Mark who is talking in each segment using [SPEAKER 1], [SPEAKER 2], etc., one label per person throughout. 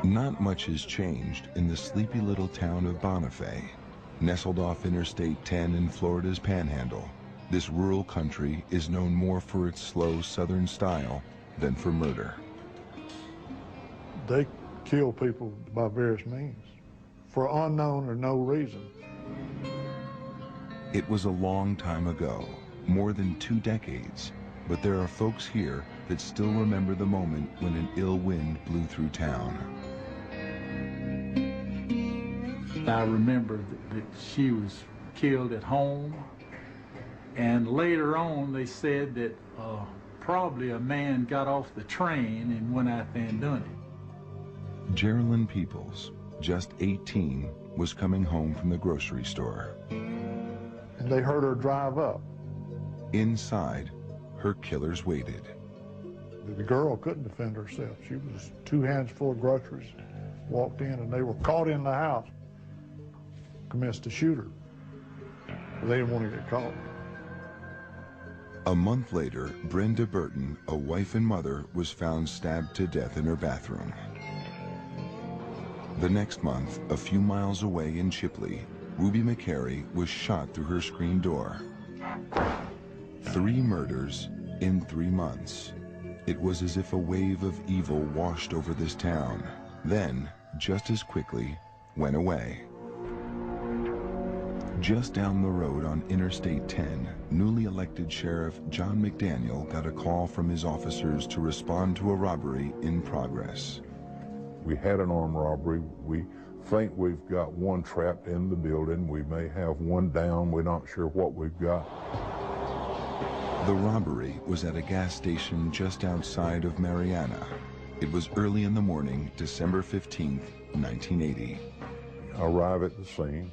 [SPEAKER 1] Not much has changed in the sleepy little town of Bonifay. Nestled off Interstate 10 in Florida's Panhandle, this rural country is known more for its slow southern style than for murder.
[SPEAKER 2] They kill people by various means, for unknown or no reason.
[SPEAKER 1] It was a long time ago, more than 2 decades, but there are folks here that still remember the moment when an ill wind blew through town.
[SPEAKER 3] I remember that she was killed at home, and later on they said that probably a man got off the train and went out there and done it.
[SPEAKER 1] Geraldine Peoples, just 18, was coming home from the grocery store.
[SPEAKER 2] And they heard her drive up.
[SPEAKER 1] Inside, her killers waited.
[SPEAKER 2] The girl couldn't defend herself. She was 2 hands full of groceries, walked in, and they were caught in the house. Commenced to shoot her. They didn't want to get caught.
[SPEAKER 1] A month later, Brenda Burton, a wife and mother, was found stabbed to death in her bathroom. The next month, a few miles away in Chipley, Ruby McCary was shot through her screen door. 3 murders in 3 months. It was as if a wave of evil washed over this town, then, just as quickly, went away. Just down the road on Interstate 10, newly elected Sheriff John McDaniel got a call from his officers to respond to a robbery in progress.
[SPEAKER 4] We had an armed robbery. We think we've got one trapped in the building. We may have one down. We're not sure what we've got.
[SPEAKER 1] The robbery was at a gas station just outside of Marianna. It was early in the morning, December 15th, 1980.
[SPEAKER 4] I arrive at the scene.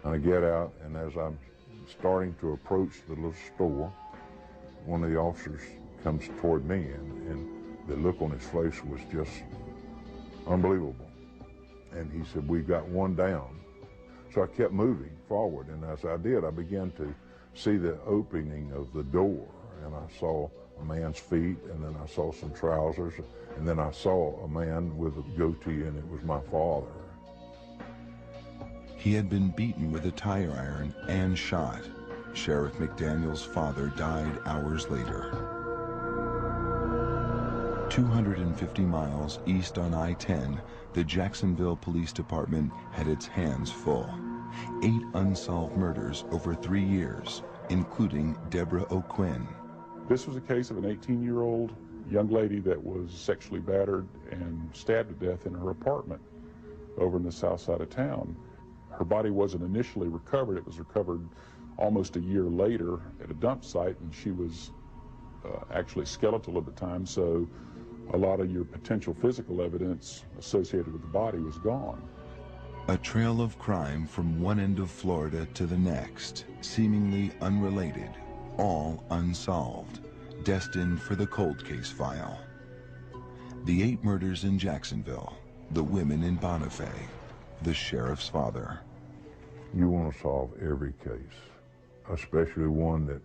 [SPEAKER 4] I get out, and as I'm starting to approach the little store, one of the officers comes toward me, and the look on his face was just unbelievable. And he said, "We've got one down." So I kept moving forward, and as I did, I began to see the opening of the door, and I saw a man's feet, and then I saw some trousers, and then I saw a man with a goatee, and it was my father.
[SPEAKER 1] He had been beaten with a tire iron and shot. Sheriff McDaniel's father died hours later. 250 miles east on I-10, the Jacksonville Police Department had its hands full. 8 unsolved murders over 3 years, including Deborah O'Quinn.
[SPEAKER 5] This was a case of an 18-year-old young lady that was sexually battered and stabbed to death in her apartment over in the south side of town. Her body wasn't initially recovered. It was recovered almost a year later at a dump site, and she was actually skeletal at the time, so a lot of your potential physical evidence associated with the body was gone.
[SPEAKER 1] A trail of crime from one end of Florida to the next, seemingly unrelated, all unsolved, destined for the cold case file. The 8 murders in Jacksonville, the women in Bonifay, the sheriff's father.
[SPEAKER 4] You want to solve every case, especially one that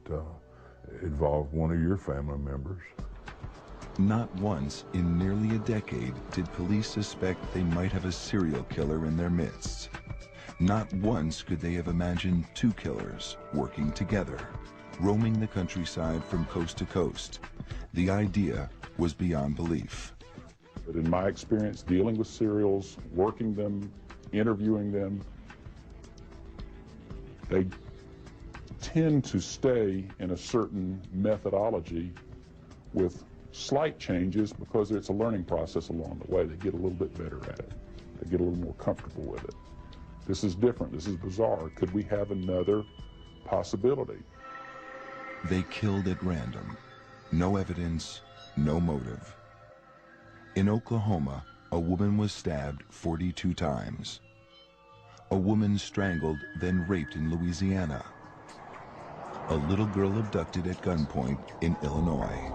[SPEAKER 4] involved one of your family members.
[SPEAKER 1] Not once in nearly a decade did police suspect they might have a serial killer in their midst. Not once could they have imagined 2 killers working together, roaming the countryside from coast to coast. The idea was beyond belief.
[SPEAKER 5] But in my experience dealing with serials, working them, interviewing them, they tend to stay in a certain methodology with slight changes because it's a learning process along the way. They get a little bit better at it. They get a little more comfortable with it. This is different. This is bizarre. Could we have another possibility?
[SPEAKER 1] They killed at random. No evidence, no motive. In Oklahoma, a woman was stabbed 42 times. A woman strangled, then raped in Louisiana. A little girl abducted at gunpoint in Illinois.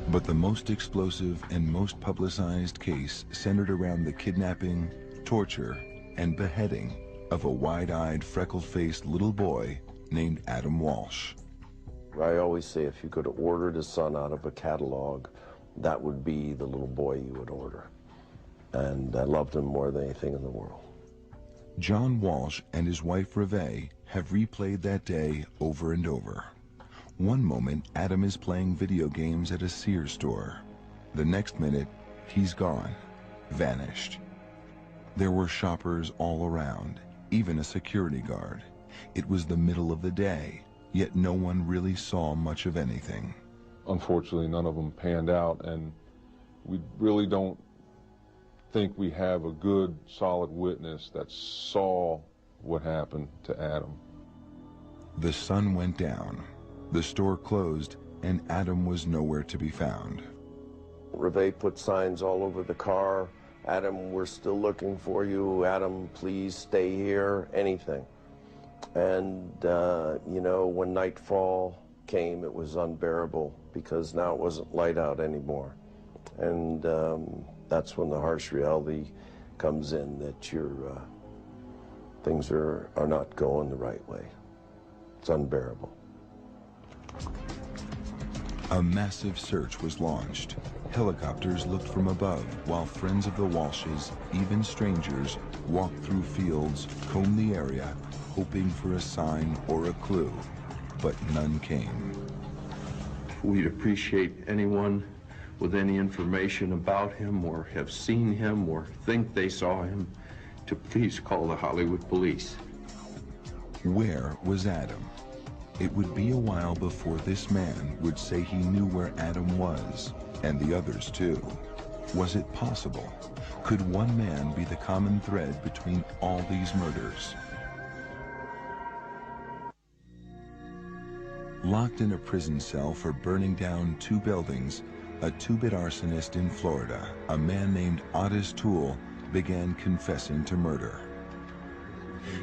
[SPEAKER 1] But the most explosive and most publicized case centered around the kidnapping, torture, and beheading of a wide-eyed, freckle-faced little boy named Adam Walsh.
[SPEAKER 6] I always say if you could order the sun out of a catalog, that would be the little boy you would order. And I loved him more than anything in the world.
[SPEAKER 1] John Walsh and his wife Reve have replayed that day over and over. One moment, Adam is playing video games at a Sears store. The next minute, he's gone, vanished. There were shoppers all around, even a security guard. It was the middle of the day, yet no one really saw much of anything.
[SPEAKER 4] Unfortunately, none of them panned out, and we really don't think we have a good, solid witness that saw what happened to Adam.
[SPEAKER 1] The sun went down, the store closed, and Adam was nowhere to be found.
[SPEAKER 6] Reve put signs all over the car. Adam, we're still looking for you. Adam, please stay here, anything. And, you know, when nightfall came, it was unbearable because now it wasn't light out anymore. And that's when the harsh reality comes in that your things are not going the right way. It's unbearable.
[SPEAKER 1] A massive search was launched. Helicopters looked from above, while friends of the Walshes, even strangers, walked through fields, combed the area, hoping for a sign or a clue, but none came.
[SPEAKER 7] We'd appreciate anyone with any information about him or have seen him or think they saw him to please call the Hollywood police.
[SPEAKER 1] Where was Adam? It would be a while before this man would say he knew where Adam was, and the others too. Was it possible? Could one man be the common thread between all these murders? Locked in a prison cell for burning down 2 buildings, a 2-bit arsonist in Florida, a man named Ottis Toole, began confessing to murder.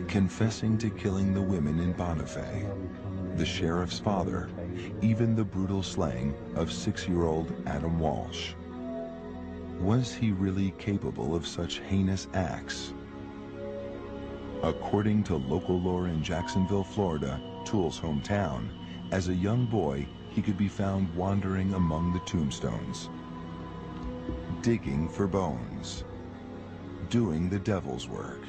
[SPEAKER 1] Confessing to killing the women in Bonifay, the sheriff's father, even the brutal slaying of 6-year-old Adam Walsh. Was he really capable of such heinous acts? According to local lore in Jacksonville, Florida, Toole's hometown, as a young boy, he could be found wandering among the tombstones, digging for bones, doing the devil's work.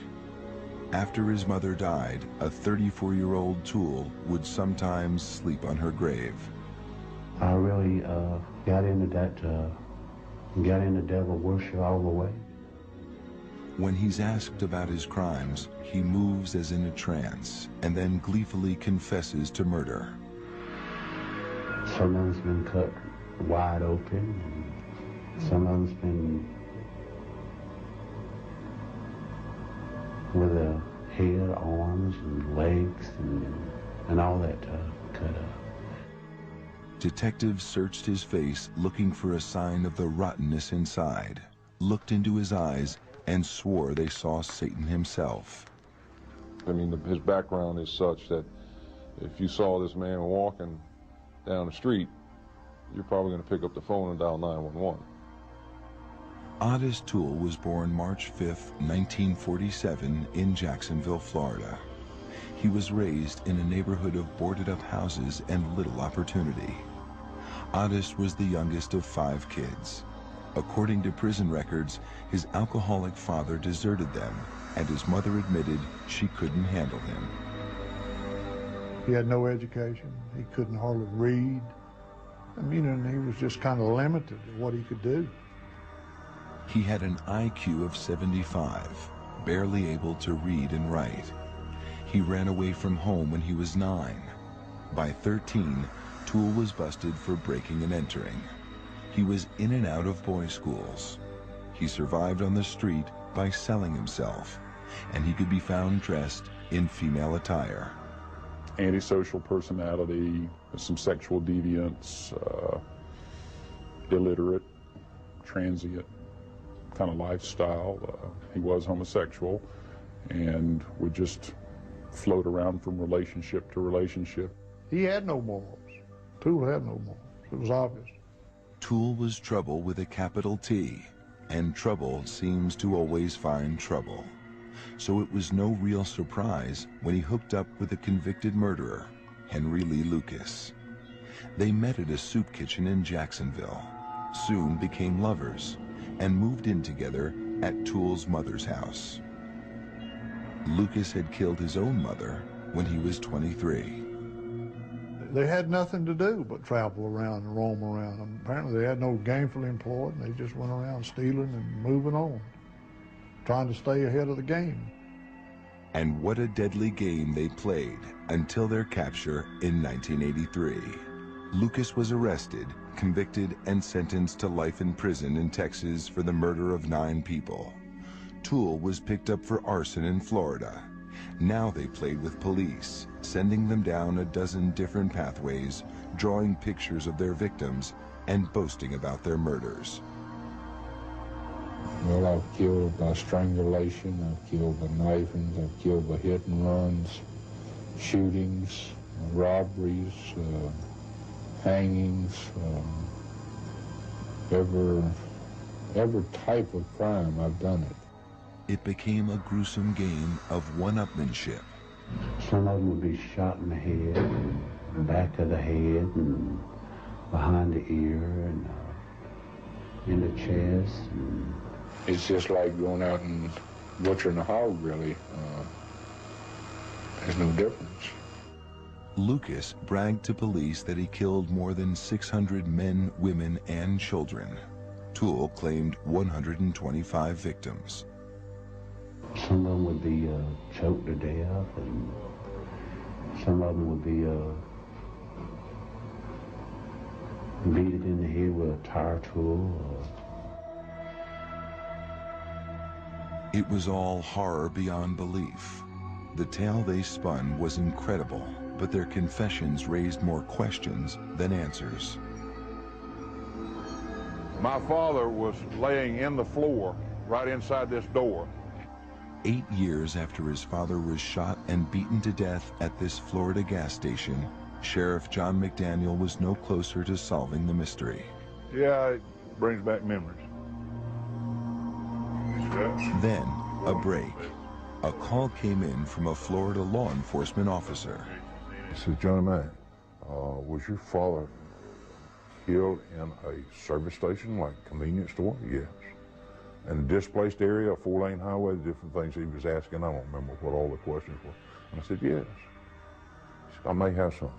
[SPEAKER 1] After his mother died, a 34-year-old Toole would sometimes sleep on her grave.
[SPEAKER 8] I really got into devil worship all the way.
[SPEAKER 1] When he's asked about his crimes, he moves as in a trance and then gleefully confesses to murder.
[SPEAKER 8] Some of them's been cut wide open, and some of them's been with a head, arms, and legs, and all that cut up.
[SPEAKER 1] Detectives searched his face, looking for a sign of the rottenness inside, looked into his eyes, and swore they saw Satan himself.
[SPEAKER 4] I mean, his background is such that if you saw this man walking down the street, you're probably going to pick up the phone and dial 911.
[SPEAKER 1] Ottis Toole was born March 5, 1947 in Jacksonville, Florida. He was raised in a neighborhood of boarded-up houses and little opportunity. Ottis was the youngest of 5 kids. According to prison records, his alcoholic father deserted them, and his mother admitted she couldn't handle him.
[SPEAKER 2] He had no education. He couldn't hardly read. I mean, and he was just kind of limited in what he could do.
[SPEAKER 1] He had an IQ of 75, barely able to read and write. He ran away from home when he was 9. By 13, Toole was busted for breaking and entering. He was in and out of boys' schools. He survived on the street by selling himself, and he could be found dressed in female attire.
[SPEAKER 5] Antisocial personality, some sexual deviance, illiterate, transient kind of lifestyle. He was homosexual and would just float around from relationship to relationship.
[SPEAKER 2] He had no morals. Toole had no morals. It was obvious.
[SPEAKER 1] Toole was trouble with a capital T, and trouble seems to always find trouble. So it was no real surprise when he hooked up with a convicted murderer, Henry Lee Lucas. They met at a soup kitchen in Jacksonville. soon became lovers and moved in together at Toole's mother's house. Lucas had killed his own mother when he was 23.
[SPEAKER 2] They had nothing to do but travel around and roam around. And apparently they had no gainfully employed, and they just went around stealing and moving on, trying to stay ahead of the game.
[SPEAKER 1] And what a deadly game they played until their capture in 1983. Lucas was arrested, convicted, and sentenced to life in prison in Texas for the murder of 9 people. Toole was picked up for arson in Florida. Now they played with police, sending them down a dozen different pathways, drawing pictures of their victims, and boasting about their murders.
[SPEAKER 9] Well, I've killed by strangulation, I've killed by knifings, I've killed by hit and runs, shootings, robberies, hangings, every type of crime, I've done it.
[SPEAKER 1] It became a gruesome game of one-upmanship.
[SPEAKER 8] Some of them would be shot in the head, and back of the head, and behind the ear, and in the chest. And
[SPEAKER 9] it's just like going out and butchering a hog, really. There's no difference.
[SPEAKER 1] Lucas bragged to police that he killed more than 600 men, women, and children. Toole claimed 125 victims.
[SPEAKER 8] Some of them would be choked to death, and some of them would be beat it in the head with a tire tool.
[SPEAKER 1] It was all horror beyond belief. The tale they spun was incredible, but their confessions raised more questions than answers.
[SPEAKER 4] My father was laying in the floor right inside this door.
[SPEAKER 1] 8 years after his father was shot and beaten to death at this Florida gas station, Sheriff John McDaniel was no closer to solving the mystery.
[SPEAKER 4] Yeah, it brings back memories.
[SPEAKER 1] Then, a break. A call came in from a Florida law enforcement officer.
[SPEAKER 4] He said, Johnny Mac, was your father killed in a service station, like a convenience store? Yes. In a displaced area, a 4-lane highway, the different things he was asking. I don't remember what all the questions were. And I said, yes. He said, I may have something.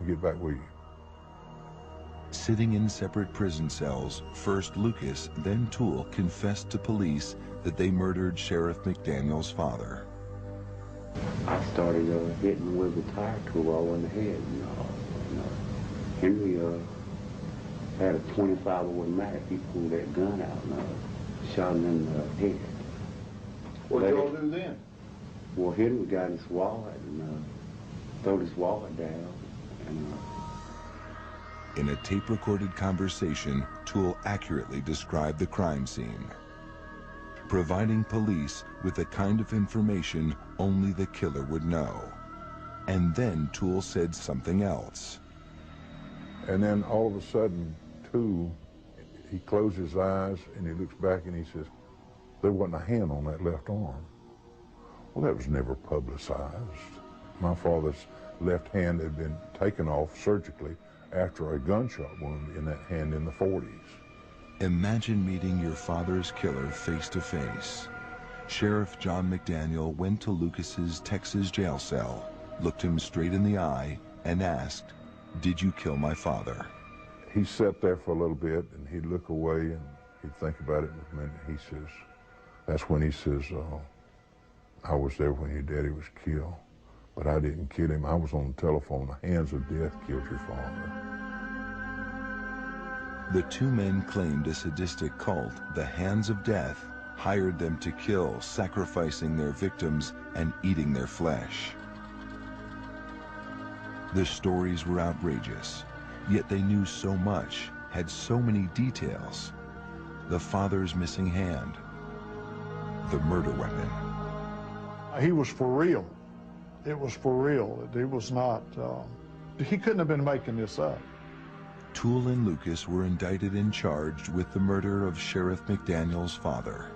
[SPEAKER 4] I'll get back with you.
[SPEAKER 1] Sitting in separate prison cells, first Lucas, then Toole confessed to police that they murdered Sheriff McDaniel's father.
[SPEAKER 8] I started hitting with the tire tool all in the head. Henry had a 25-01 Mac. He pulled that gun out and shot him in the head.
[SPEAKER 10] What did y'all do then?
[SPEAKER 8] Well, Henry got his wallet and threw his wallet down. And,
[SPEAKER 1] in a tape-recorded conversation, Toole accurately described the crime scene, providing police with the kind of information only the killer would know. And then Toole said something else.
[SPEAKER 4] And then all of a sudden, Toole, he closed his eyes and he looks back and he says, there wasn't a hand on that left arm. Well, that was never publicized. My father's left hand had been taken off surgically after a gunshot wound in that hand in the 40s.
[SPEAKER 1] Imagine meeting your father's killer face to face. Sheriff John McDaniel went to Lucas's Texas jail cell, looked him straight in the eye, and asked, "Did you kill my father?"
[SPEAKER 4] He sat there for a little bit and he'd look away and he'd think about it in a minute. He says, that's when he says, I was there when your daddy was killed, but I didn't kill him. I was on the telephone. The hands of death killed your father.
[SPEAKER 1] The two men claimed a sadistic cult, the Hands of Death, hired them to kill, sacrificing their victims and eating their flesh. The stories were outrageous, yet they knew so much, had so many details. The father's missing hand, the murder weapon.
[SPEAKER 2] He was for real. It was for real. It was not, he couldn't have been making this up.
[SPEAKER 1] Toole and Lucas were indicted and charged with the murder of Sheriff McDaniel's father.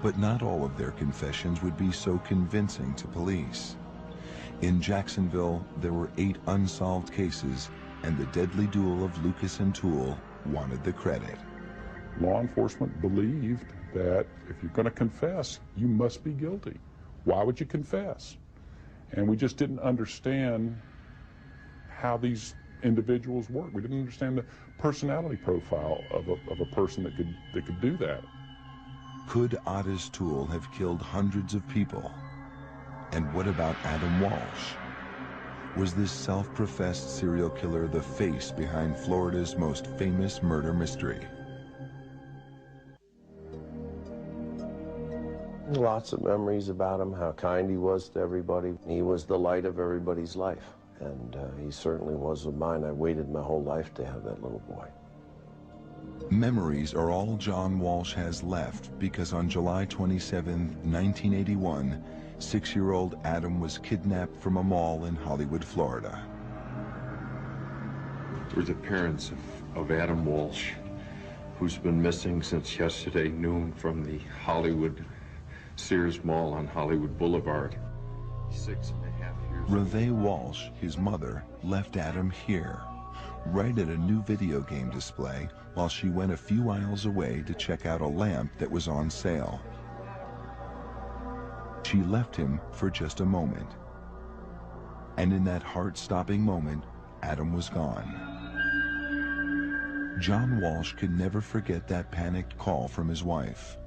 [SPEAKER 1] But not all of their confessions would be so convincing to police. In Jacksonville, there were 8 unsolved cases, and the deadly duel of Lucas and Toole wanted the credit.
[SPEAKER 5] Law enforcement believed that if you're going to confess, you must be guilty. Why would you confess? And we just didn't understand how these individuals work. We didn't understand the personality profile of a person that could do that.
[SPEAKER 1] Could Ottis Toole have killed hundreds of people? And what about Adam Walsh? Was this self-professed serial killer the face behind Florida's most famous murder mystery?
[SPEAKER 6] Lots of memories about him, how kind he was to everybody. He was the light of everybody's life, and he certainly was of mine. I waited my whole life to have that little boy.
[SPEAKER 1] Memories are all John Walsh has left because on July 27, 1981, 6-year-old Adam was kidnapped from a mall in Hollywood, Florida.
[SPEAKER 7] We're the parents of Adam Walsh, who's been missing since yesterday noon from the Hollywood Sears Mall on Hollywood Boulevard. 6.5 years.
[SPEAKER 1] Reve Walsh, his mother, left Adam here, right at a new video game display, while she went a few aisles away to check out a lamp that was on sale. She left him for just a moment. And in that heart-stopping moment, Adam was gone. John Walsh could never forget that panicked call from his wife.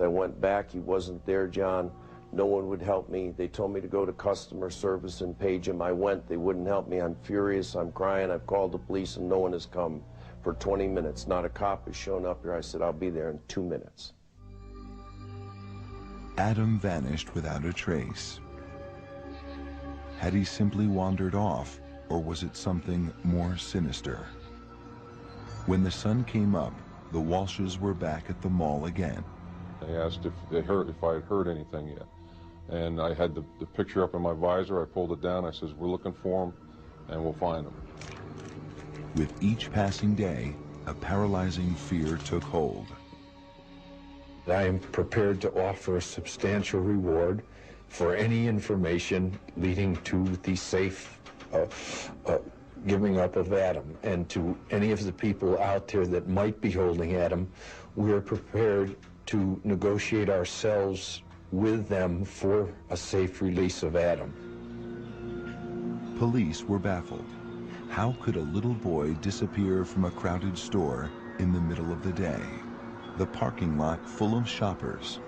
[SPEAKER 6] I went back, he wasn't there, John. No one would help me. They told me to go to customer service and page him. I went, they wouldn't help me. I'm furious, I'm crying. I've called the police and no one has come for 20 minutes. Not a cop has shown up here. I said, I'll be there in 2 minutes.
[SPEAKER 1] Adam vanished without a trace. Had he simply wandered off, or was it something more sinister? When the sun came up, the Walshes were back at the mall again.
[SPEAKER 4] They asked if I had heard anything yet. And I had the picture up in my visor. I pulled it down. I says, we're looking for him, and we'll find him.
[SPEAKER 1] With each passing day, a paralyzing fear took hold.
[SPEAKER 11] I am prepared to offer a substantial reward for any information leading to the safe giving up of Adam. And to any of the people out there that might be holding Adam, we are prepared to negotiate ourselves with them for a safe release of Adam.
[SPEAKER 1] Police were baffled. How could a little boy disappear from a crowded store in the middle of the day? The parking lot full of shoppers.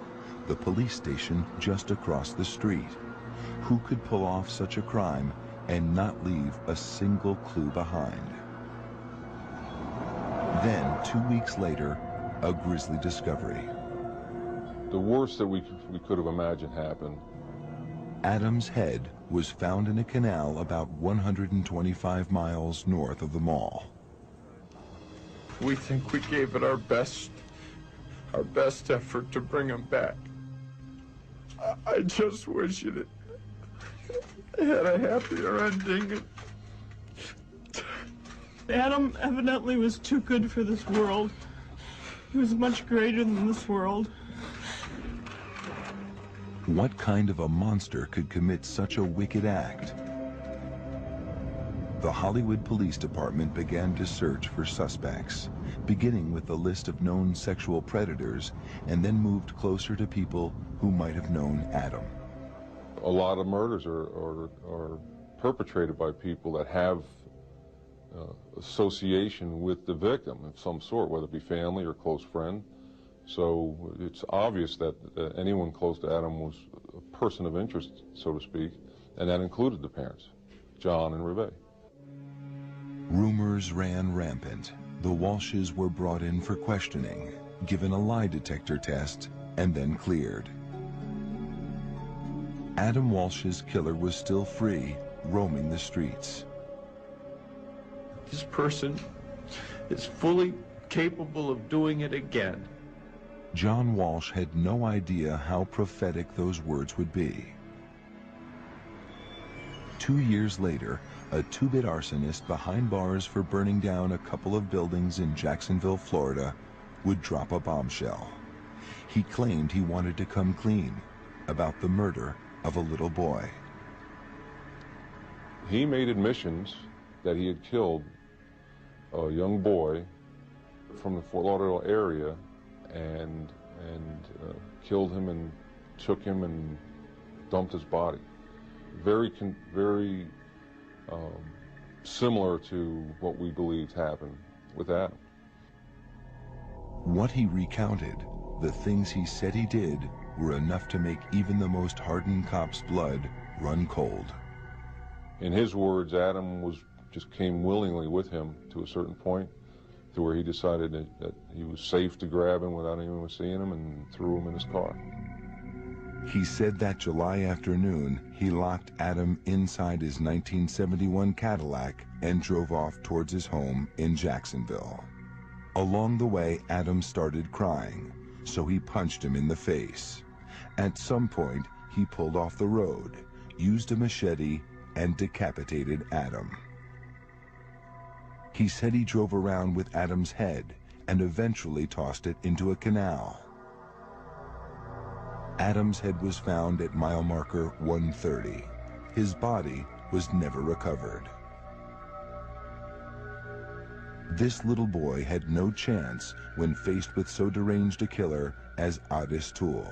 [SPEAKER 1] The police station just across the street. Who could pull off such a crime and not leave a single clue behind? Then, 2 weeks later, a grisly discovery.
[SPEAKER 4] The worst that we could have imagined happened.
[SPEAKER 1] Adam's head was found in a canal about 125 miles north of the mall.
[SPEAKER 7] We think we gave it our best effort to bring him back. I just wish it had a happier ending.
[SPEAKER 12] Adam evidently was too good for this world. He was much greater than this world.
[SPEAKER 1] What kind of a monster could commit such a wicked act? The Hollywood Police Department began to search for suspects, beginning with the list of known sexual predators, and then moved closer to people who might have known Adam.
[SPEAKER 4] A lot of murders are perpetrated by people that have association with the victim of some sort, whether it be family or close friend. So it's obvious that anyone close to Adam was a person of interest, so to speak, and that included the parents, John and Reve.
[SPEAKER 1] Rumors ran rampant. The Walshes were brought in for questioning, given a lie detector test, and then cleared. Adam Walsh's killer was still free, roaming the streets.
[SPEAKER 7] This person is fully capable of doing it again.
[SPEAKER 1] John Walsh had no idea how prophetic those words would be. 2 years later, a two-bit arsonist behind bars for burning down a couple of buildings in Jacksonville, Florida, would drop a bombshell. He claimed he wanted to come clean about the murder of a little boy.
[SPEAKER 4] He made admissions that he had killed a young boy from the Fort Lauderdale area and killed him and took him and dumped his body. Very similar to what we believed happened with Adam.
[SPEAKER 1] What he recounted, the things he said he did, were enough to make even the most hardened cop's blood run cold.
[SPEAKER 4] In his words, Adam just came willingly with him to a certain point, to where he decided that he was safe to grab him without anyone seeing him and threw him in his car.
[SPEAKER 1] He said that July afternoon, he locked Adam inside his 1971 Cadillac and drove off towards his home in Jacksonville. Along the way, Adam started crying, so he punched him in the face. At some point, he pulled off the road, used a machete, and decapitated Adam. He said he drove around with Adam's head and eventually tossed it into a canal. Adam's head was found at mile marker 130. His body was never recovered. This little boy had no chance when faced with so deranged a killer as Ottis Toole.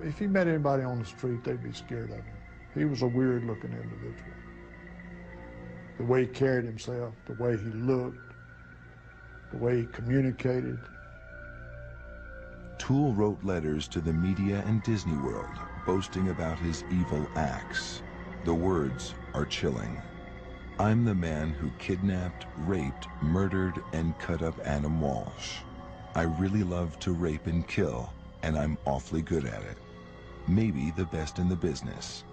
[SPEAKER 2] If he met anybody on the street, they'd be scared of him. He was a weird-looking individual. The way he carried himself, the way he looked, the way he communicated.
[SPEAKER 1] Toole wrote letters to the media and Disney World, boasting about his evil acts. The words are chilling. I'm the man who kidnapped, raped, murdered, and cut up Adam Walsh. I really love to rape and kill, and I'm awfully good at it. Maybe the best in the business.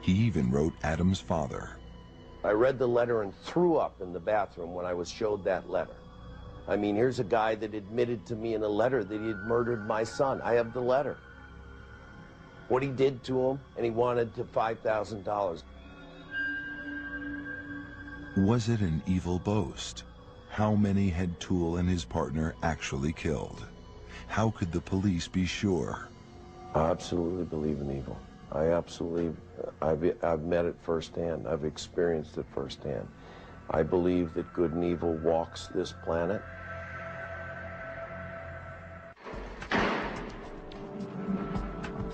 [SPEAKER 1] He even wrote Adam's father.
[SPEAKER 6] I read the letter and threw up in the bathroom when I was showed that letter. I mean, here's a guy that admitted to me in a letter that he had murdered my son. I have the letter. What he did to him, and he wanted to $5,000.
[SPEAKER 1] Was it an evil boast? How many had Toole and his partner actually killed? How could the police be sure?
[SPEAKER 6] I absolutely believe in evil. I absolutely, I've met it firsthand. I've experienced it firsthand. I believe that good and evil walks this planet.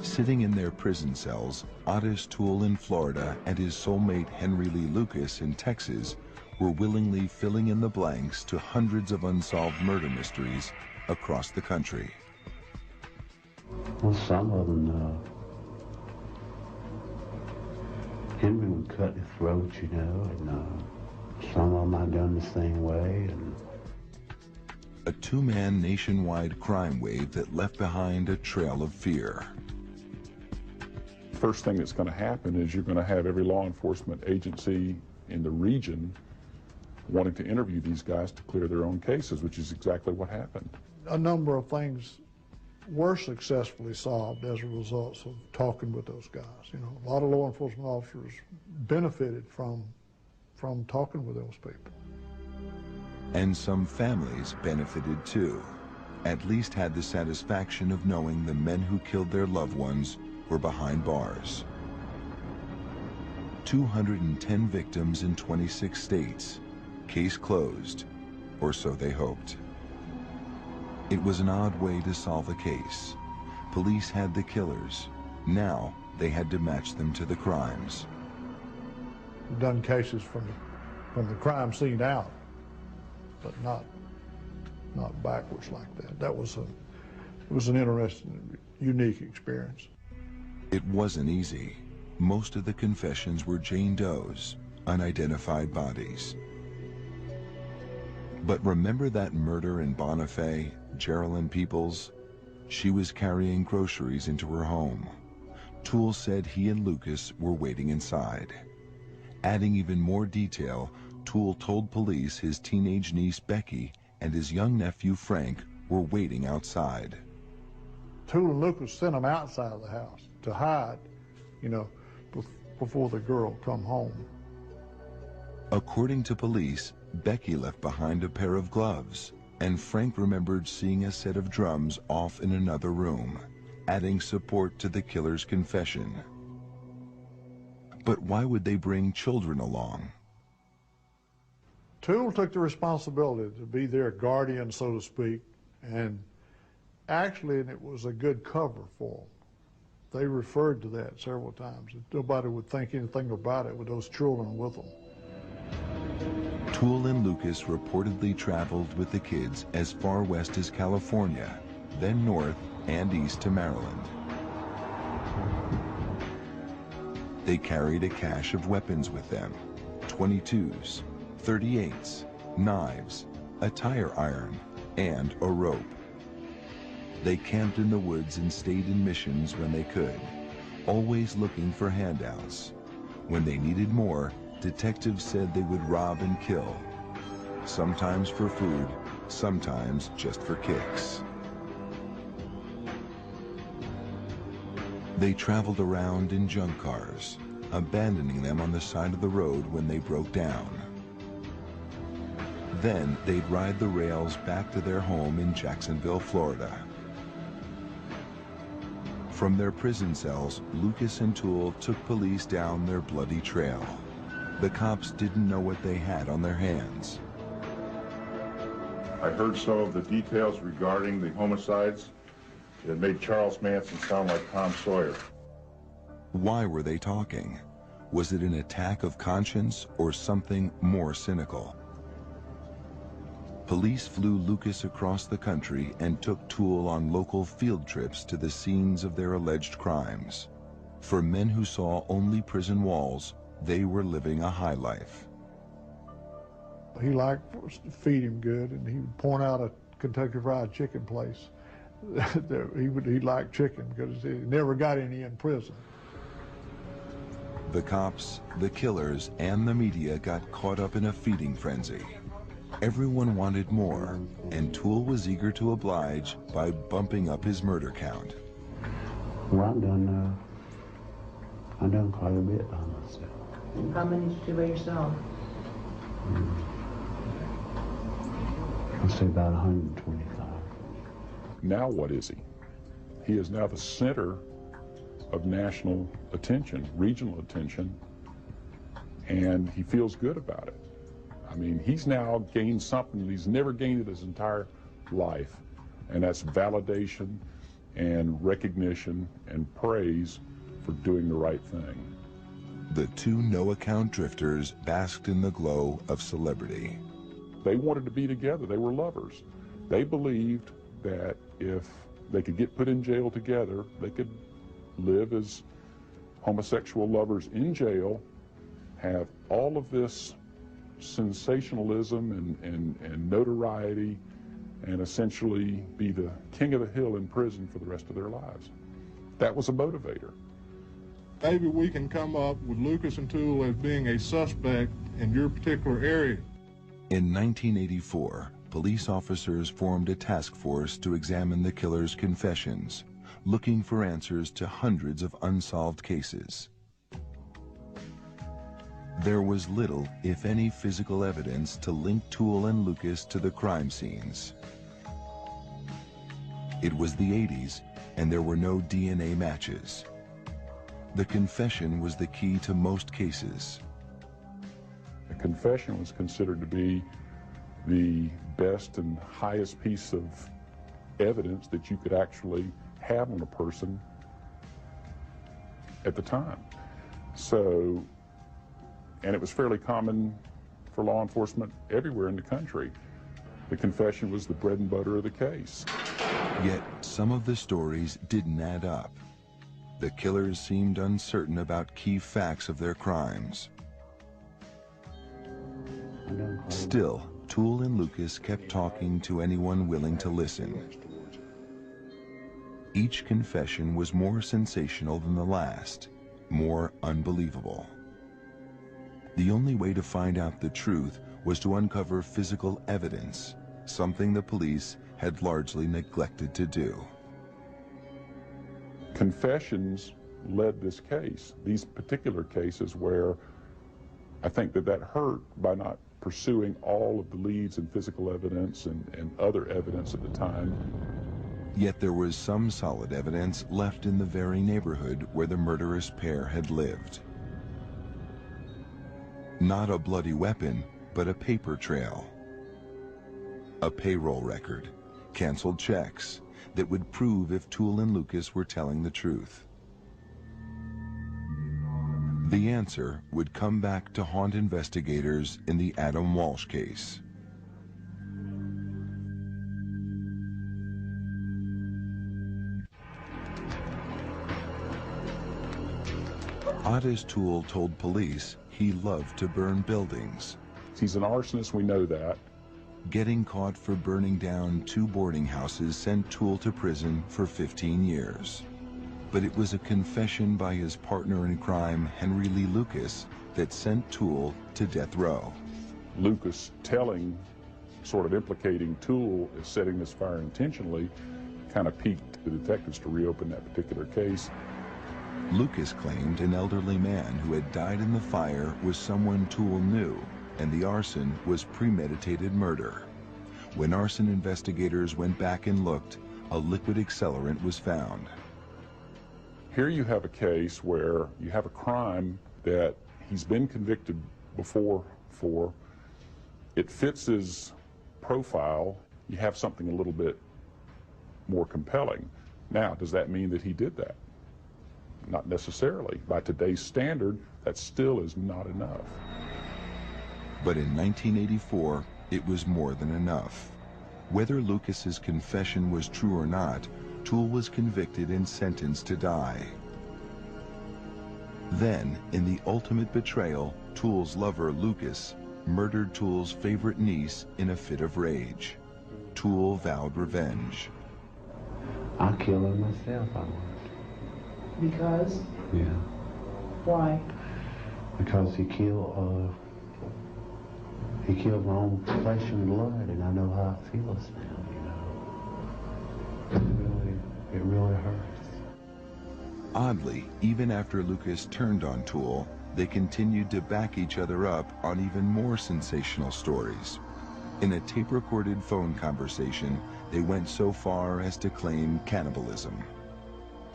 [SPEAKER 1] Sitting in their prison cells, Ottis Toole in Florida and his soulmate Henry Lee Lucas in Texas were willingly filling in the blanks to hundreds of unsolved murder mysteries across the country.
[SPEAKER 8] Well, some of them, Henry would cut his throat, you know, and some of them I done the same way. And
[SPEAKER 1] a two-man nationwide crime wave that left behind a trail of fear.
[SPEAKER 5] First thing that's going to happen is you're going to have every law enforcement agency in the region wanting to interview these guys to clear their own cases, which is exactly what happened.
[SPEAKER 2] A number of things were successfully solved as a result of talking with those guys. You know, a lot of law enforcement officers benefited from talking with those people.
[SPEAKER 1] And some families benefited too, at least had the satisfaction of knowing the men who killed their loved ones were behind bars. 210 victims in 26 states. Case closed, or so they hoped. It was an odd way to solve a case. Police had the killers. Now they had to match them to the crimes.
[SPEAKER 2] We've done cases from the crime scene out, but not backwards like that. It was an interesting, unique experience.
[SPEAKER 1] It wasn't easy. Most of the confessions were Jane Doe's, unidentified bodies. But remember that murder in Bonifay, Geraldine Peoples? She was carrying groceries into her home. Toole said he and Lucas were waiting inside. Adding even more detail, Toole told police his teenage niece Becky and his young nephew Frank were waiting outside.
[SPEAKER 2] Toole and Lucas sent them outside of the house to hide, you know, before the girl come home.
[SPEAKER 1] According to police, Becky left behind a pair of gloves, and Frank remembered seeing a set of drums off in another room, adding support to the killer's confession. But why would they bring children along?
[SPEAKER 2] Toole took the responsibility to be their guardian, so to speak, and actually it was a good cover for them. They referred to that several times. Nobody would think anything about it with those children with them.
[SPEAKER 1] Toole and Lucas reportedly traveled with the kids as far west as California, then north and east to Maryland. They carried a cache of weapons with them: 22s, 38s, knives, a tire iron, and a rope. They camped in the woods and stayed in missions when they could, always looking for handouts. When they needed more, detectives said they would rob and kill, sometimes for food, sometimes just for kicks. They traveled around in junk cars, abandoning them on the side of the road when they broke down. Then they'd ride the rails back to their home in Jacksonville, Florida. From their prison cells, Lucas and Toole took police down their bloody trail. The cops didn't know what they had on their hands.
[SPEAKER 4] I heard some of the details regarding the homicides that made Charles Manson sound like Tom Sawyer.
[SPEAKER 1] Why were they talking? Was it an attack of conscience or something more cynical? Police flew Lucas across the country and took Toole on local field trips to the scenes of their alleged crimes. For men who saw only prison walls, they were living a high life.
[SPEAKER 2] He liked to feed him good, and he would point out a Kentucky Fried Chicken place. he liked chicken because he never got any in prison.
[SPEAKER 1] The cops, the killers, and the media got caught up in a feeding frenzy. Everyone wanted more, and Toole was eager to oblige by bumping up his murder count.
[SPEAKER 8] Well, I've done quite a bit by myself.
[SPEAKER 13] How many did you do by yourself?
[SPEAKER 8] I'll say about 125.
[SPEAKER 5] Now what is he? He is now the center of national attention, regional attention, and he feels good about it. I mean, he's now gained something that he's never gained in his entire life, and that's validation and recognition and praise for doing the right thing.
[SPEAKER 1] The two no-account drifters basked in the glow of celebrity.
[SPEAKER 5] They wanted to be together. They were lovers. They believed that if they could get put in jail together, they could live as homosexual lovers in jail, have all of this sensationalism and notoriety, and essentially be the king of the hill in prison for the rest of their lives. That was a motivator.
[SPEAKER 10] Maybe we can come up with Lucas and Toole as being a suspect in your particular area.
[SPEAKER 1] In 1984, police officers formed a task force to examine the killer's confessions, looking for answers to hundreds of unsolved cases. There was little, if any, physical evidence to link Toole and Lucas to the crime scenes. It was the 80s, and there were no DNA matches. The confession was the key to most cases.
[SPEAKER 5] A confession was considered to be the best and highest piece of evidence that you could actually have on a person at the time. So, and it was fairly common for law enforcement everywhere in the country. The confession was the bread and butter of the case.
[SPEAKER 1] Yet some of the stories didn't add up. The killers seemed uncertain about key facts of their crimes. Still, Toole and Lucas kept talking to anyone willing to listen. Each confession was more sensational than the last, more unbelievable. The only way to find out the truth was to uncover physical evidence, something the police had largely neglected to do.
[SPEAKER 5] Confessions led this case, these particular cases where I think that hurt by not pursuing all of the leads and physical evidence and other evidence at the time.
[SPEAKER 1] Yet there was some solid evidence left in the very neighborhood where the murderous pair had lived. Not a bloody weapon, but a paper trail. A payroll record, canceled checks that would prove if Toole and Lucas were telling the truth. The answer would come back to haunt investigators in the Adam Walsh case. Ottis Toole told police he loved to burn buildings.
[SPEAKER 5] He's an arsonist, we know that.
[SPEAKER 1] Getting caught for burning down 2 boarding houses sent Toole to prison for 15 years. But it was a confession by his partner in crime, Henry Lee Lucas, that sent Toole to death row.
[SPEAKER 5] Lucas telling, sort of implicating Toole as setting this fire intentionally, kind of piqued the detectives to reopen that particular case.
[SPEAKER 1] Lucas claimed an elderly man who had died in the fire was someone Toole knew, and the arson was premeditated murder. When arson investigators went back and looked, a liquid accelerant was found.
[SPEAKER 5] Here you have a case where you have a crime that he's been convicted before for. It fits his profile. You have something a little bit more compelling. Now, does that mean that he did that? Not necessarily. By today's standard, that still is not enough.
[SPEAKER 1] But in 1984, it was more than enough. Whether Lucas's confession was true or not, Toole was convicted and sentenced to die. Then, in the ultimate betrayal, Toole's lover, Lucas, murdered Toole's favorite niece in a fit of rage. Toole vowed revenge.
[SPEAKER 8] I'll kill her myself, I would.
[SPEAKER 13] Because?
[SPEAKER 8] Yeah.
[SPEAKER 13] Why?
[SPEAKER 8] Because he killed my own flesh and blood, and I know how it feels now, you know. It really hurts.
[SPEAKER 1] Oddly, even after Lucas turned on Toole, they continued to back each other up on even more sensational stories. In a tape-recorded phone conversation, they went so far as to claim cannibalism.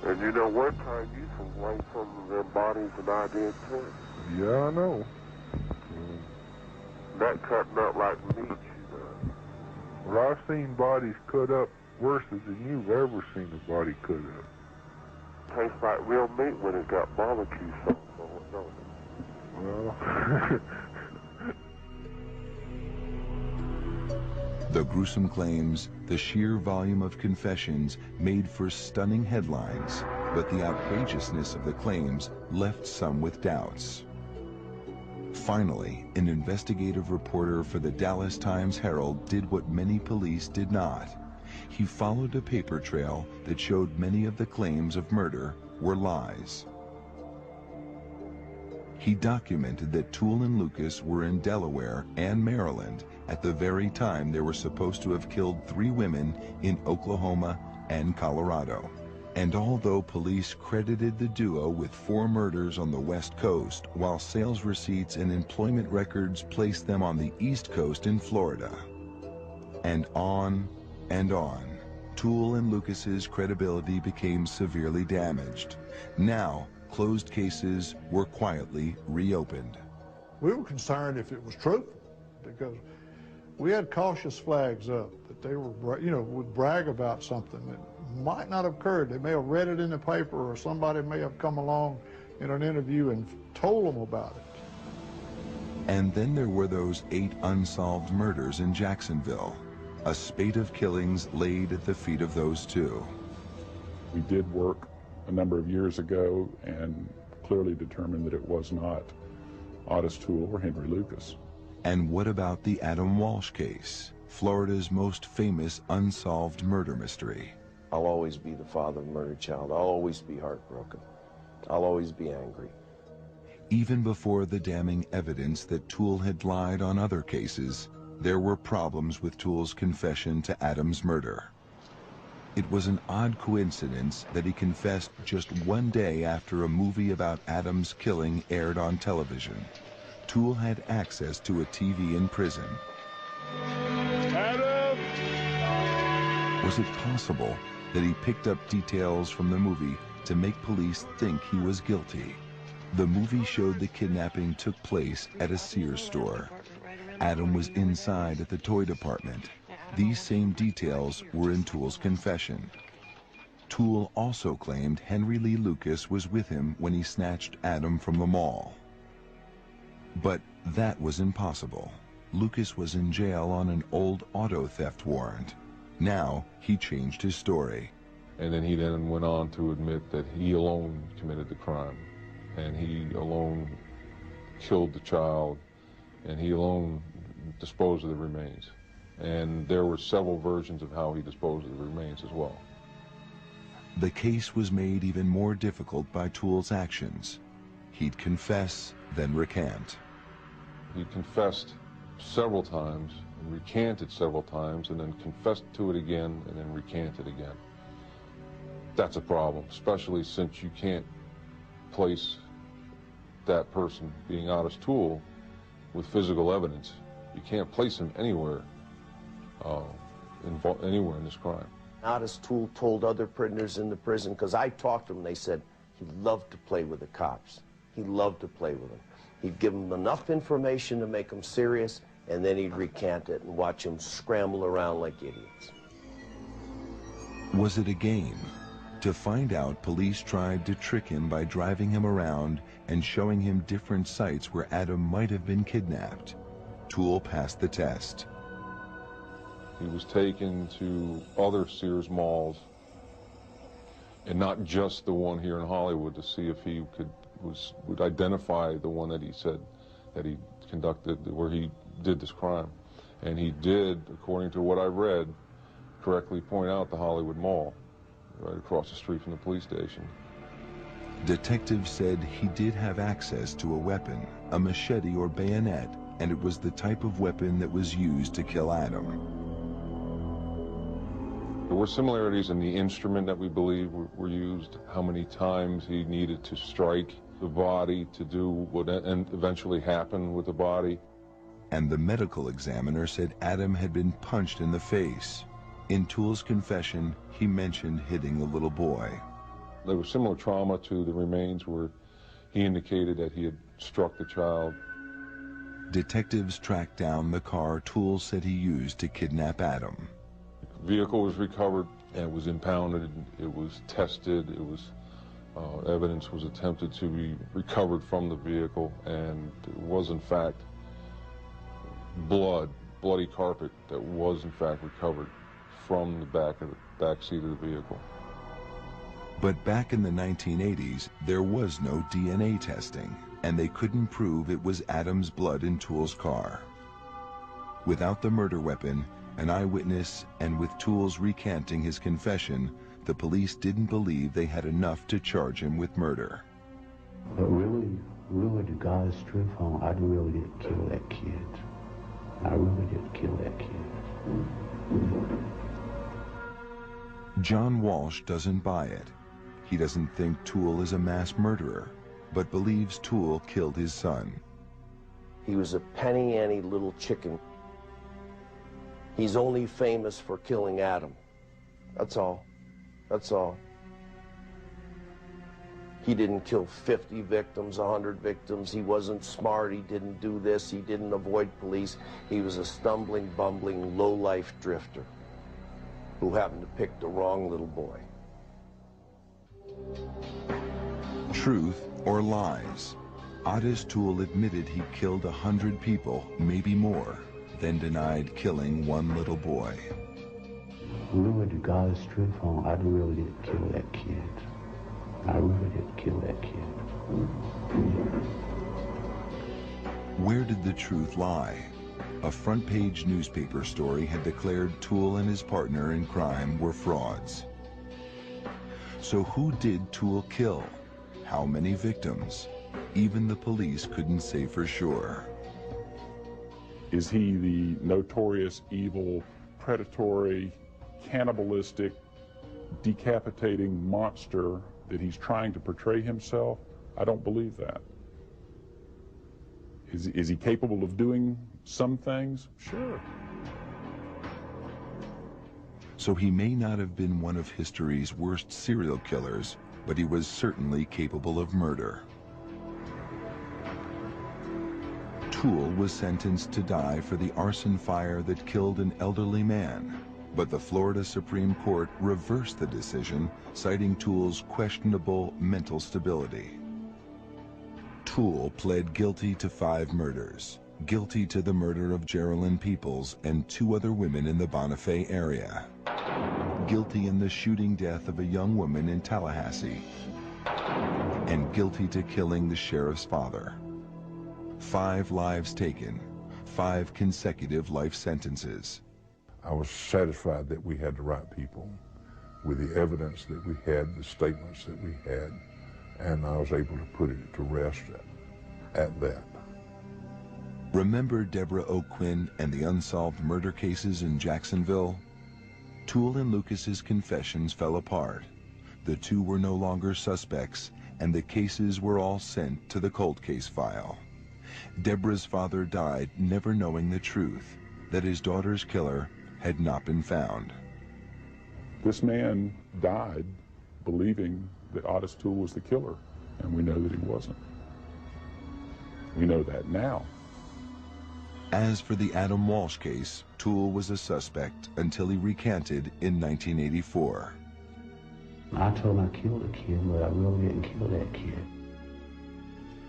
[SPEAKER 14] And you know, one time you some some of their bodies and I did too.
[SPEAKER 10] Yeah, I know.
[SPEAKER 14] That cutting up like meat, you know.
[SPEAKER 10] Well, I've seen bodies cut up worse than you've ever seen a body cut up.
[SPEAKER 14] Tastes like real meat when it got barbecue sauce on it, don't it?
[SPEAKER 10] Well...
[SPEAKER 1] The gruesome claims, the sheer volume of confessions made for stunning headlines, but the outrageousness of the claims left some with doubts. Finally, an investigative reporter for the Dallas Times-Herald did what many police did not. He followed a paper trail that showed many of the claims of murder were lies. He documented that Toole and Lucas were in Delaware and Maryland at the very time they were supposed to have killed 3 women in Oklahoma and Colorado. And although police credited the duo with 4 murders on the West Coast, while sales receipts and employment records placed them on the East Coast in Florida. And on, Toole and Lucas's credibility became severely damaged. Now, closed cases were quietly reopened.
[SPEAKER 2] We were concerned if it was truthful, because we had cautious flags up that they were, you know, would brag about something that might not have occurred. They may have read it in the paper, or somebody may have come along in an interview and told them about it.
[SPEAKER 1] And then there were those 8 unsolved murders in Jacksonville, a spate of killings laid at the feet of those 2.
[SPEAKER 5] We did work a number of years ago and clearly determined that it was not Ottis Toole or Henry Lucas.
[SPEAKER 1] And what about the Adam Walsh case, Florida's most famous unsolved murder mystery?
[SPEAKER 6] I'll always be the father of a murdered child. I'll always be heartbroken. I'll always be angry.
[SPEAKER 1] Even before the damning evidence that Toole had lied on other cases, there were problems with Toole's confession to Adam's murder. It was an odd coincidence that he confessed just 1 day after a movie about Adam's killing aired on television. Toole had access to a TV in prison.
[SPEAKER 14] Adam!
[SPEAKER 1] Was it possible that he picked up details from the movie to make police think he was guilty? The movie showed the kidnapping took place at a Sears store. Adam was inside at the toy department. These same details were in Toole's confession. Toole also claimed Henry Lee Lucas was with him when he snatched Adam from the mall. But that was impossible. Lucas was in jail on an old auto theft warrant. Now he changed his story.
[SPEAKER 15] And then he went on to admit that he alone committed the crime, and he alone killed the child, and he alone disposed of the remains. And there were several versions of how he disposed of the remains as well.
[SPEAKER 1] The case was made even more difficult by Toole's actions. He'd confess, then recant.
[SPEAKER 15] He confessed several times, and recanted several times, and then confessed to it again, and then recanted again. That's a problem, especially since you can't place that person, being Ottis Toole, with physical evidence. You can't place him anywhere, anywhere in this crime.
[SPEAKER 6] Ottis Toole told other prisoners in the prison, because I talked to him, they said he loved to play with the cops. He loved to play with them. He'd give them enough information to make them serious, and then he'd recant it and watch them scramble around like idiots.
[SPEAKER 1] Was it a game? To find out, police tried to trick him by driving him around and showing him different sites where Adam might have been kidnapped. Toole passed the test.
[SPEAKER 15] He was taken to other Sears malls, and not just the one here in Hollywood, to see if he would identify the one that he said that he conducted, where he did this crime. And he did, according to what I read, correctly point out the Hollywood Mall, right across the street from the police station.
[SPEAKER 1] Detectives said he did have access to a weapon, a machete or bayonet, and it was the type of weapon that was used to kill Adam.
[SPEAKER 15] There were similarities in the instrument that we believe were used, how many times he needed to strike the body to do what eventually happened with the body.
[SPEAKER 1] And the medical examiner said Adam had been punched in the face. In Toole's confession, he mentioned hitting the little boy.
[SPEAKER 15] There was similar trauma to the remains where he indicated that he had struck the child.
[SPEAKER 1] Detectives tracked down the car Toole said he used to kidnap Adam.
[SPEAKER 15] The vehicle was recovered and it was impounded, it was tested, it was evidence was attempted to be recovered from the vehicle, and it was in fact bloody carpet that was in fact recovered from the back seat of the vehicle.
[SPEAKER 1] But back in the 1980s, there was no DNA testing, and they couldn't prove it was Adam's blood in Toole's car. Without the murder weapon, an eyewitness, and with Toole's recanting his confession, the police didn't believe they had enough to charge him with murder.
[SPEAKER 8] But really, to God's truth, I really didn't kill that kid. I really didn't kill that kid.
[SPEAKER 1] John Walsh doesn't buy it. He doesn't think Toole is a mass murderer, but believes Toole killed his son.
[SPEAKER 6] He was a penny-ante little chicken. He's only famous for killing Adam. That's all. That's all. He didn't kill 50 victims, 100 victims. He wasn't smart. He didn't do this. He didn't avoid police. He was a stumbling, bumbling, low-life drifter who happened to pick the wrong little boy.
[SPEAKER 1] Truth or lies? Ottis Toole admitted he killed 100 people, maybe more, then denied killing one little boy.
[SPEAKER 8] Really, to God's truth, I really didn't kill that kid. I really didn't kill that kid.
[SPEAKER 1] Where did the truth lie? A front-page newspaper story had declared Toole and his partner in crime were frauds. So who did Toole kill? How many victims? Even the police couldn't say for sure.
[SPEAKER 5] Is he the notorious, evil, predatory, cannibalistic, decapitating monster that he's trying to portray himself? I don't believe that. Is he capable of doing some things? Sure.
[SPEAKER 1] So he may not have been one of history's worst serial killers, but he was certainly capable of murder. Toole was sentenced to die for the arson fire that killed an elderly man, but the Florida Supreme Court reversed the decision, citing Toole's questionable mental stability. Toole pled guilty to 5 murders, guilty to the murder of Geraldine Peoples and 2 other women in the Bonifay area, guilty in the shooting death of a young woman in Tallahassee, and guilty to killing the sheriff's father. 5 lives taken, 5 consecutive life sentences.
[SPEAKER 4] I was satisfied that we had the right people with the evidence that we had, the statements that we had, and I was able to put it to rest at that.
[SPEAKER 1] Remember Deborah O'Quinn and the unsolved murder cases in Jacksonville? Toole and Lucas's confessions fell apart. The 2 were no longer suspects, and the cases were all sent to the cold case file. Deborah's father died never knowing the truth, that his daughter's killer had not been found.
[SPEAKER 5] This man died believing that Ottis Toole was the killer, and we know that he wasn't. We know that now.
[SPEAKER 1] As for the Adam Walsh case, Toole was a suspect until he recanted in 1984.
[SPEAKER 8] I told him I killed a kid, but I really didn't kill that kid.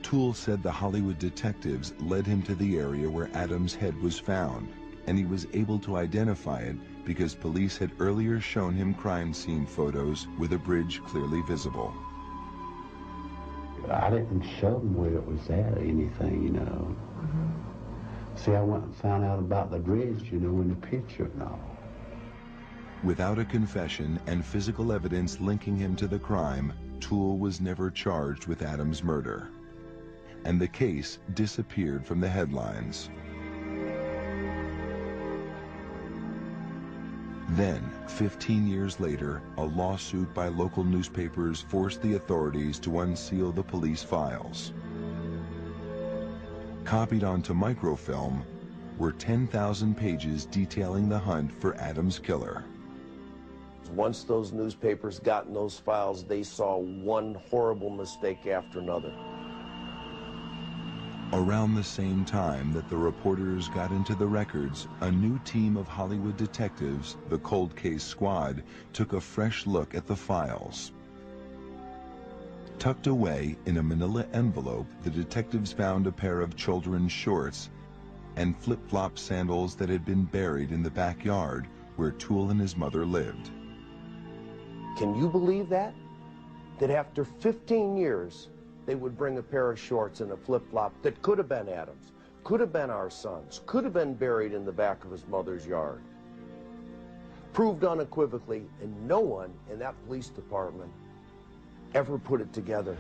[SPEAKER 1] Toole said the Hollywood detectives led him to the area where Adam's head was found, and he was able to identify it because police had earlier shown him crime scene photos with a bridge clearly visible.
[SPEAKER 8] I didn't show him where it was at or anything, you know. See, I went and found out about the bridge, you know, in the picture and all.
[SPEAKER 1] Without a confession and physical evidence linking him to the crime, Toole was never charged with Adam's murder, and the case disappeared from the headlines. Then, 15 years later, a lawsuit by local newspapers forced the authorities to unseal the police files. Copied onto microfilm were 10,000 pages detailing the hunt for Adam's killer.
[SPEAKER 6] Once those newspapers got in those files, they saw one horrible mistake after another.
[SPEAKER 1] Around the same time that the reporters got into the records, a new team of Hollywood detectives, the Cold Case Squad, took a fresh look at the files. Tucked away in a manila envelope, the detectives found a pair of children's shorts and flip-flop sandals that had been buried in the backyard where Toole and his mother lived.
[SPEAKER 6] Can you believe that? That after 15 years, they would bring a pair of shorts and a flip-flop that could have been Adam's, could have been our son's, could have been buried in the back of his mother's yard. Proved unequivocally, and no one in that police department ever put it together.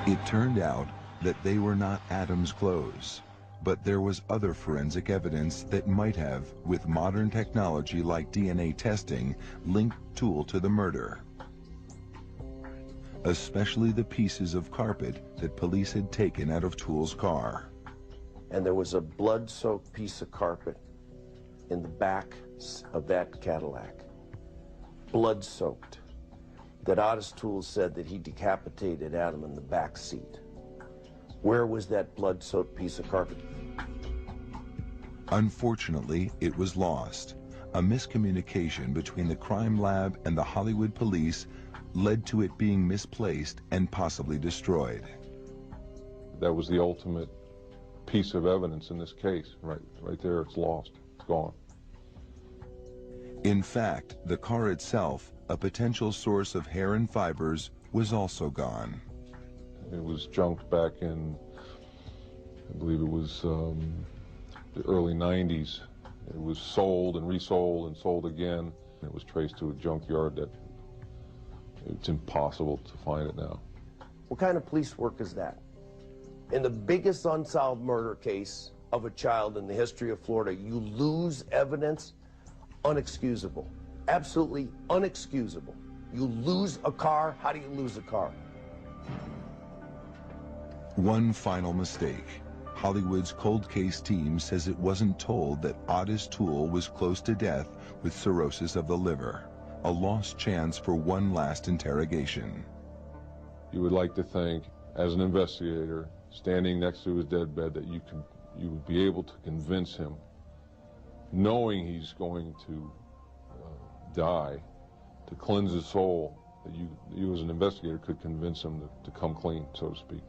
[SPEAKER 1] It turned out that they were not Adam's clothes, but there was other forensic evidence that might have, with modern technology like DNA testing, linked Toole to the murder. Especially the pieces of carpet that police had taken out of Toole's car.
[SPEAKER 6] And there was a blood-soaked piece of carpet in the back of that Cadillac. Blood-soaked. That Ottis Toole said that he decapitated Adam in the back seat. Where was that blood-soaked piece of carpet?
[SPEAKER 1] Unfortunately, it was lost. A miscommunication between the crime lab and the Hollywood police led to it being misplaced and possibly destroyed.
[SPEAKER 15] That was the ultimate piece of evidence in this case. Right there, it's lost. It's gone.
[SPEAKER 1] In fact, the car itself, a potential source of hair and fibers, was also gone.
[SPEAKER 15] It was junked back in, I believe it was the early 90s. It was sold and resold and sold again. It was traced to a junkyard that it's impossible to find it now.
[SPEAKER 6] What kind of police work is that? In the biggest unsolved murder case of a child in the history of Florida, you lose evidence, unexcusable. Absolutely unexcusable. You lose a car, how do you lose a car?
[SPEAKER 1] One final mistake. Hollywood's cold case team says it wasn't told that Ottis Toole was close to death with cirrhosis of the liver, a lost chance for one last interrogation.
[SPEAKER 15] You would like to think, as an investigator, standing next to his deathbed, that you would be able to convince him, knowing he's going to die, to cleanse his soul, that you as an investigator could convince him to come clean, so to speak.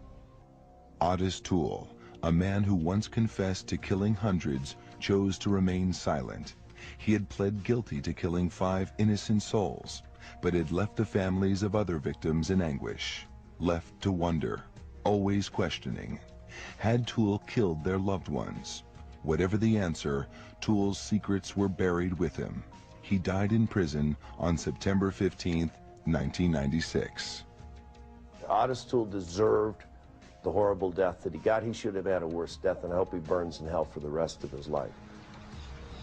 [SPEAKER 1] Ottis Toole, a man who once confessed to killing hundreds, chose to remain silent. He had pled guilty to killing 5 innocent souls, but had left the families of other victims in anguish, left to wonder, always questioning. Had Toole killed their loved ones? Whatever the answer, Toole's secrets were buried with him. He died in prison on September 15, 1996.
[SPEAKER 6] Ottis Toole deserved the horrible death that he got. He should have had a worse death, and I hope he burns in hell for the rest of his life.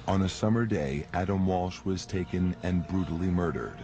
[SPEAKER 1] On a summer day, Adam Walsh was taken and brutally murdered.